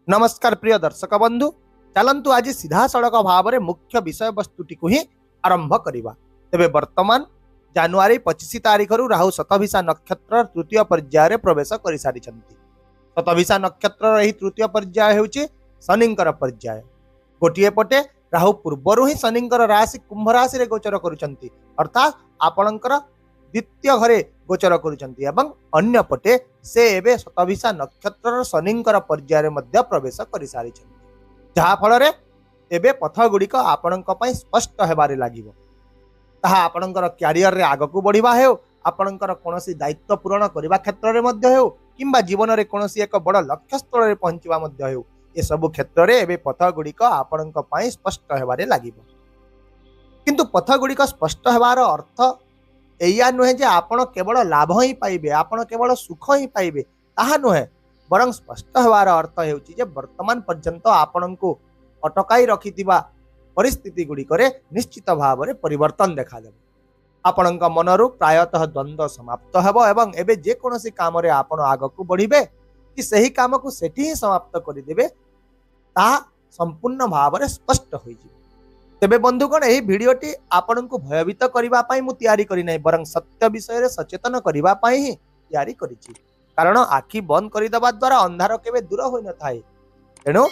नमस्कार प्रिय दर्शक बंधु, चलंतु आज सीधा सड़क भाव में मुख्य विषय वस्तुटी को ही आरंभ करवा। तेबे वर्तमान जानुआरी 25 तारिख राहु शतभिषा नक्षत्र तृतीय पर्याय प्रवेश कर सारी। शतभिषा नक्षत्र तृतीय पर्याय होउची शनिंकर पर्याय। गोटे पटे राहु पूर्वर ही शनिंकर राशि कुंभ राशि गोचर करुचंती, अर्थात आपणकर द्वितीय घरे गोचर करुचंती एवं अन्य पटे से एबे शतभिषा नक्षत्र शनिंकर पर्याय मध्य प्रवेश कर सारी। जहा फल एबे पथ गुड़िक आपणक पई स्पष्ट हेबारे लागिबो। ताहा आपणकर क्यारियर रे आगकू बढ़िबा हेउ, आपणकर कोनोसी दायित्व पूरण करिबा क्षेत्र रे मध्य हेउ, किंबा जीवन रे कोनोसी एक बड़ लक्ष्य स्थल रे पहुंचीबा मध्य हेउ, ए सब क्षेत्र रे एबे पथ गुड़िक आपणक पई स्पष्ट हेबारे लागिबो। किंतु पथ गुड़िक स्पष्ट हेबार अर्थ एया नुहे जे आपण केवल लाभ ही पाइबे, आपण केवल सुख ही पाइबे, ताहा नुहे। बरं स्पष्ट हेबार अर्थ हेउची जे वर्तमान पर्यंत आपणको अटकाई रखिथिबा परिस्थिति गुड़िकरे निश्चित भाव में परिवर्तन देखा देबो। आपणक मनरु प्रायतः द्वंद्व समाप्त हेबो एवं एबे जे कोनोसी काम रे आपण आगकू बढ़िबे कि सही काम को सेठी ही समाप्त करि देबे, ताहा संपूर्ण भाव में स्पष्ट होई जिवो। तेबे बंधुगण, यही भिडियोटी आपन को भयभीत करबा पई मु तैयारी करि नै, बरं सत्य विषय रे सचेतन करबा पई ही तैयारी करिछि। कारण आखि बंद करि दबा द्वारा अंधार केबे दूर होई न थाए। तेणु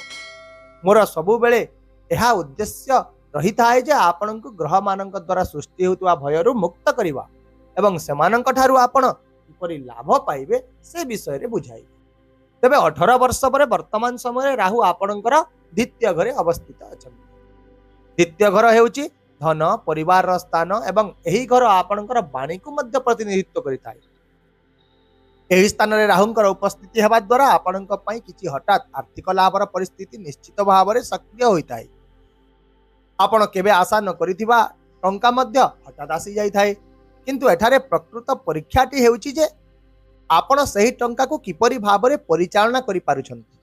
मोर सबु बेले एहा उद्देश्य रही थाए जे आपन को ग्रह मानक द्वारा सृष्टि होतुवा भयरु मुक्त करबा एवं सेमानक ठारु आपण किपरि लाभ पाइबे से विषय रे बुझाइबे। तेबे 18 वर्ष पर वर्तमान समय राहु आपणकर द्वितीय घरे अवस्थित अछन। द्वितीय घर हेउची धन परिवार स्थान एवं एही घर आपणकर वाणी को मध्य प्रतिनिधित्व करिथाय। एही स्थान रे राहुंकर उपस्थिति हेबा द्वारा आपणक पई किछि हठात आर्थिक लाभर परिस्थिति निश्चित भाव में सक्रिय होइथाय। आपण केबे आशा न करिथिबा टंका मध्य हठात आसी जाई थाए, किंतु एठारे प्रकृत परीक्षाटी हेउची जे आपण सही टंका को किपरि भाव में परिचालना करि पारुछंती।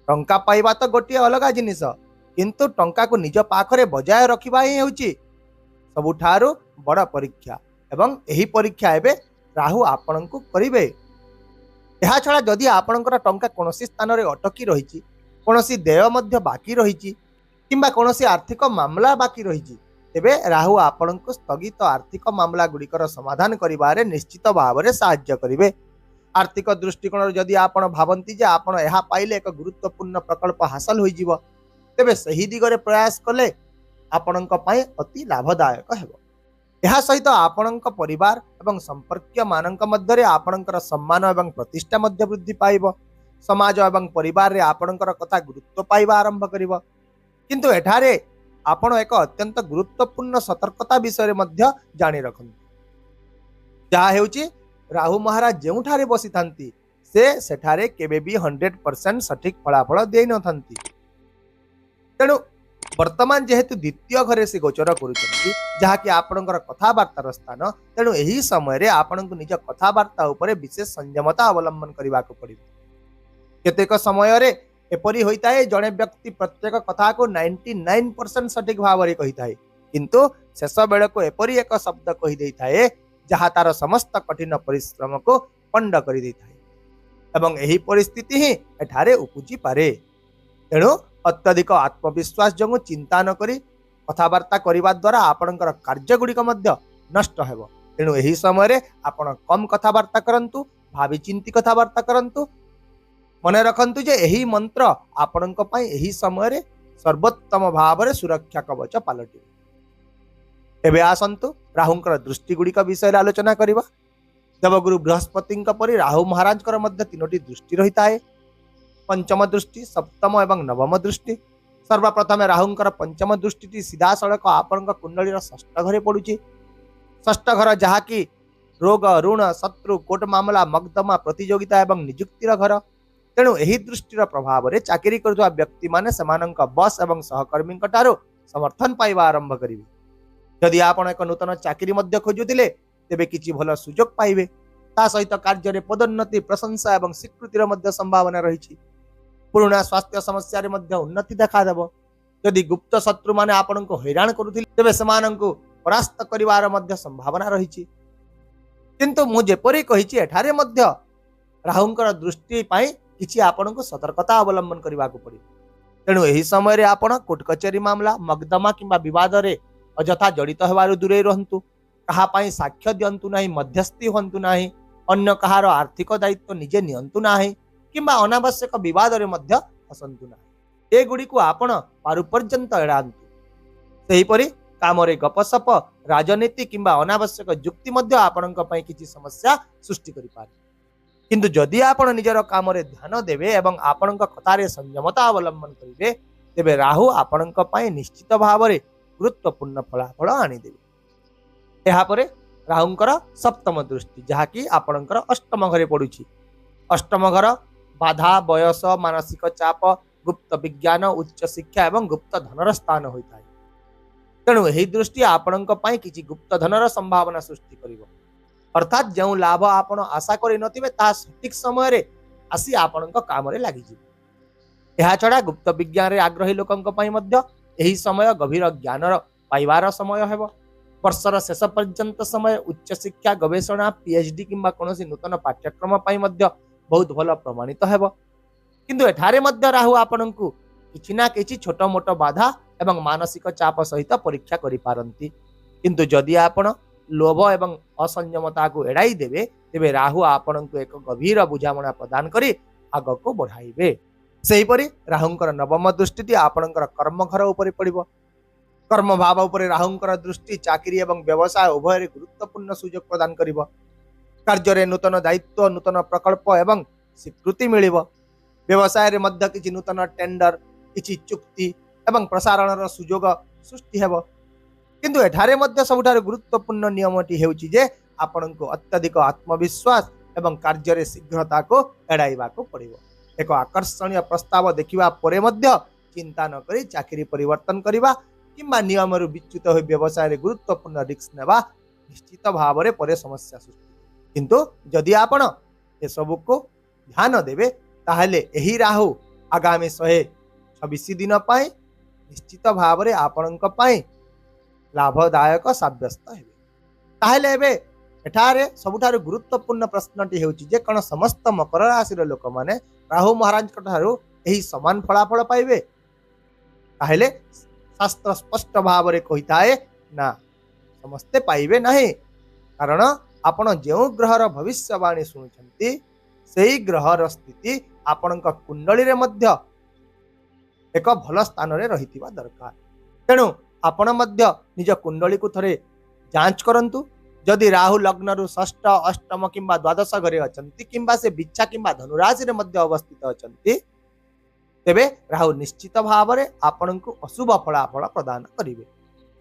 टंका पाइबा तो गोटे अलगा जिनिस, किंतु टंका को निज पाखरे बजाय रखिबा ही हेउची सबुठारु बड़ परीक्षा एवं एही परीक्षा एबे राहु आपणंकु करिवे। एहा छडा जदि आपणकर टंका कोनोसी स्थान रे अटकी रहिची, कोनोसी देय मध्य बाकी रहिची, किंबा कोनोसी आर्थिक मामला बाकी रहिची, तेबे राहु आपणंकु स्थगित आर्थिक मामला गुड़िकर समाधान करिबारे निश्चित भाव में साहाय्य करिवे। आर्थिक दृष्टिकोण जदि आपण भावंती जे आपण एहा पाइले एक गुरुत्वपूर्ण प्रकल्प हासिल होई जिवो, तेबे सही दिगरे प्रयास कले आपणक पई अति लाभदायक हेबो। एहा सहित आपणक परिवार एवं संपर्कीय मानक मध्य आपणकर सम्मान एवं प्रतिष्ठा मध्य वृद्धि पाइबो। समाज एवं परिवार रे आपणकर कथा गुरुत्व पाइबा आरंभ करिवो। किंतु एठारे आपण एक अत्यंत गुरुत्वपूर्ण सतर्कता विषय मध्य जानि रखନ୍ତୁ। जहा हेउची राहु महाराज जेउठारे बसिथांती से सेठारे केबे भी 100% सठिक फलाफल देई नथांती। तेणु वर्तमान जेहेतु द्वितीय घरे से गोचर करुछंती, जहाँकि आपणकर कथावार्तार स्थान, तेणु एही समय रे आपणको निज कथावार्ता उपरे विशेष संयमता अवलंबन करबाक पड़िबो। केतेक समय रे एपरि होइताए जणे व्यक्ति प्रत्येक कथा को 99% सठिक भाव में कहिथाए, किंतु शेष बेले को एपरि एक शब्द कहि देइथाए जहाँ तार समस्त कठिन परिश्रम को पंड करि देइथाए एवं एही परिस्थिति ही एठारे उपजी पारे। तेणु अत्यधिक आत्मविश्वास जो चिंता न करी कथावार्ता करबा द्वारा आपणकर कार्य गुड़िक मध्य नष्ट हेबो। तेणु एही समय रे आपण कम कथावार्ता करंतु, भावी चिंती कथावार्ता करंतु। मने रखंतु जे एही मंत्र आपणक पई एही समय रे सर्वोत्तम भाव में सुरक्षा कवच पालटि। एबे आसंतु राहुंकर दृष्टि गुड़िक विषय आलोचना करिबा। देवगुरु बृहस्पतिंक परि राहु महाराजकर मध्य 3टी दृष्टि रहिताए, पंचम दृष्टि, सप्तम एवं नवम दृष्टि। सर्वप्रथम राहुंकर पंचम दृष्टि सीधा सड़क आपणक कुंडलीर षष्ठ घरे पड़ुची। षष्ठ घर जहाँकि रोग, ऋण, शत्रु, कोर्ट मामला, मकदमा, प्रतियोगिता एवं निजुक्तिर घर। तेणु एही दृष्टिर प्रभाव रे चाकरी करथुवा व्यक्ति माने सेमानंक बॉस एवं सहकर्मी ठारो समर्थन पाइबा आरंभ करिवे। यदि आपण एक नूतन चाकरी मध्य खोजुथिले, तेबे किछि भल सुजोग पाइबे। ता सहित कार्य रे पदोन्नति, प्रशंसा एवं स्वीकृतिर मध्य संभावना रहिछि। पुराना स्वास्थ्य समस्या रे मध्य उन्नति देखा देबो। यदि गुप्त शत्रु माने आपनको हैरान करुथिले, तेबे सेमानंकु परास्त करिवार मध्य संभावना रहिछि। किंतु मु जेपरि कहिछि एठारे मध्य राहुंकर दृष्टि पाई किछि आपनको सतर्कता अवलंबन करने को पड़े। तेणु यही समय आपण कोर्ट कचेरी मामला मकदमा किंबा विवाद रे अजथा जड़ित होवारु दूरे रहंतु। कहा पाई साक्ष्य दियंतु नाही, मध्यस्थी हंतु नाही, अन्य कहार आर्थिक दायित्व निजे नियंतु नाही किंबा अनावश्यक विवाद रे मध्य फसंतु नाही। ए गुडी को आपण पारु पर्यंत एड़ांतु। सेहीपरि कामरे गपसप, राजनीति किंबा अनावश्यक जुक्ति मध्य आपणक पई किछि समस्या सृष्टि करि पारे। किंतु जदि आपण निजर कामरे ध्यान देबे एवं आपणक कथारे संयमता अवलंबन करिवे तेबे राहु आपणक पई निश्चित भावरे गुरुत्वपूर्ण फलाफल आनी देबे। एहा परे राहुंकर सप्तम दृष्टि जहाँकि आपणकर अष्टम घरे पड़ुछि। अष्टम घर बाधा, बयस, मानसिक चाप, गुप्त विज्ञान, उच्च शिक्षा एवं गुप्त धनर स्थान होता है। तेणु यही दृष्टि आपणक पई किछि गुप्त धनर संभावना सृष्टि करिवो। अर्थात जो लाभ आपण आशा करि नथिबे ता सठिक समय रे आसी आपणक काम रे लागि जिवो। एहा छडा गुप्त विज्ञान रे आग्रही लोकंक पई मध्य एही समय गभीर ज्ञान पाइबार समय हेबो। वर्षर शेष पर्यंत समय उच्च शिक्षा, गवेषणा, पीएचडी किंबा कोनोसी नूतन पाठ्यक्रम पई मध्य बहुत भल प्रमाणित हेबो। किंतु एठारे मध्य राहु आपणकु किछि ना किछि छोट मोट बाधा एवं मानसिक चाप सहित परीक्षा करि पारंती। किंतु जदि आपण लोभ एवं असंयमता को एड़ाई देबे तेबे राहु आपणकु एक गभीर बुझामणा प्रदान करी आगको बढ़ाइबे। सेहीपरि राहुंकर नवम दृष्टि आपणकर कर्म घर उपरे पड़िबो। कर्म भाव उपरे राहुंकर दृष्टि चाकरी एवं व्यवसाय उभय गुरुत्वपूर्ण सुजोग प्रदान करिबो। कार्य नूतन दायित्व, नूतन प्रकल्प एवं स्वीकृति मिलिबो। व्यवसाय रे मध्य किछि नूतन टेंडर, किछि चुक्ति एवं प्रसारण सुजोग सृष्टि हेबो। किंतु एठारे मध्य सबुठार गुरुत्वपूर्ण नियमटी हेउछि जे आपणको अत्यधिक आत्मविश्वास एवं कार्य रे शीघ्रता को एड़ाइबा को पड़िबो। एक आकर्षणीय प्रस्ताव देखिबा परे मध्य चिंता न करी चाकरी परिवर्तन करिबा किंबा नियम रु विच्युत हो व्यवसाय रे गुरुत्वपूर्ण रिस्क नेबा निश्चित भाव रे परे समस्या सृष्टि। किंतु जदि आपण ए सब को ध्यान देबे ताहले एही राहु आगामी 126 दिन पाए निश्चित भाव रे आपणक पाए लाभदायक साब्यस्त हेबे। ताहले एबे एठारे सबुठारु गुरुत्वपूर्ण प्रश्नटी हेउछि जे कोन समस्त मकर राशि रो लोक माने राहु महाराज ठारू एही समान फलाफल पाइबे। ताहले शास्त्र स्पष्ट भाव रे कहिताए ना समस्ते पाइबे नहीं। कारण आपण जो ग्रहर भविष्यवाणी शुणुछंती सेही ग्रहर स्थिति आपणक कुंडली रे मध्य एक भल स्थान रे रहितिबा दरकार। तेणु आपण मध्य निज कुंडली को थरे जांच करंतु। जदि राहु लग्न रु षष्ठ, अष्टम किंबा द्वादश घरे अछंती किंबा से बिच्छा किंबा धनुराशि रे मध्य अवस्थित अछंती तेबे राहु निश्चित भाव रे आपणको अशुभ फलाफल प्रदान करिवे।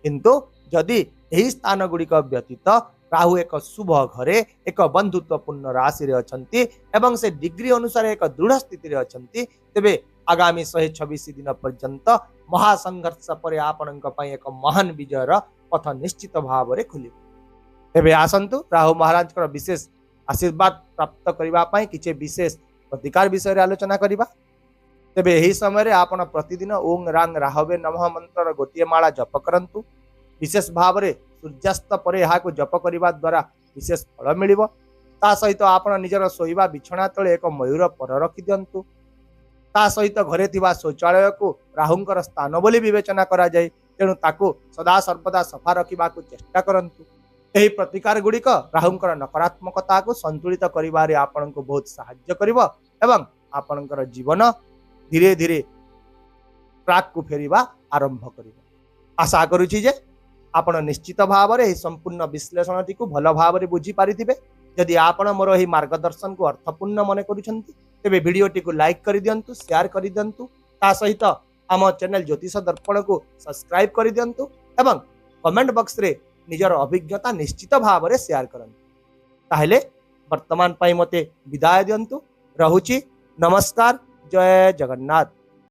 किंतु जदि एही स्थान गुड़िक व्यतीत राहु एक शुभ घरे, एक बंधुत्वपूर्ण राशि रे अछंती एवं से डिग्री अनुसार एक दृढ़ स्थिति रे अछंती तेबे आगामी 126 दिन पर्यंत महासंघर्ष पर आपणक पई एक महान विजयर पथ निश्चित भाव रे खुलिबो। तेबे आसंतु राहु महाराज कर विशेष आशीर्वाद प्राप्त करिबा पई किछे विशेष प्रतिकार विषय रे आलोचना करिबा। तेबे एही समय रे आपण प्रतिदिन ओं रांग राहवे नमः मंत्र गोटिए माला जप करंतु। विशेष भाव रे सूर्यास्त पर एहा को जप करिबा द्वारा विशेष फल मिलिबो। ता सहित आपण निजर सोइबा बिछणा तळे एक मयूर पर रखि दियंतु। ता सहित घरे थिबा शौचालय को राहुंकर स्थान बोली विवेचना करा जाय। तेणु ताकू सदा सर्वदा सफा रखिबा को चेष्टा करंतु। एही प्रतिकार गुड़िक राहुंकर नकारात्मकता को संतुलित करिबारे आपनको बहुत सहाय्य करिवो एवं आपनकर जीवन धीरे धीरे ट्रैक को फेरिबा आरंभ करिवो। आशा करूछि जे आपण निश्चित भाव रे संपूर्ण विश्लेषणटी को भल भाव रे बुझी पारिथिबे। यदि आपण मोर एही मार्गदर्शन को अर्थपूर्ण मने करूछंती तेबे वीडियोटी को लाइक करि दियंतु, शेयर करि दियंतु। ता सहित आम चैनल ज्योतिष दर्पण को सब्सक्राइब करि दियंतु एवं कमेंट बॉक्स रे निजर अभिज्ञता निश्चित भाव रे शेयर करंतु। ताहले वर्तमान पई मते विदाय दियंतु। रहुछि। नमस्कार। जय जगन्नाथ।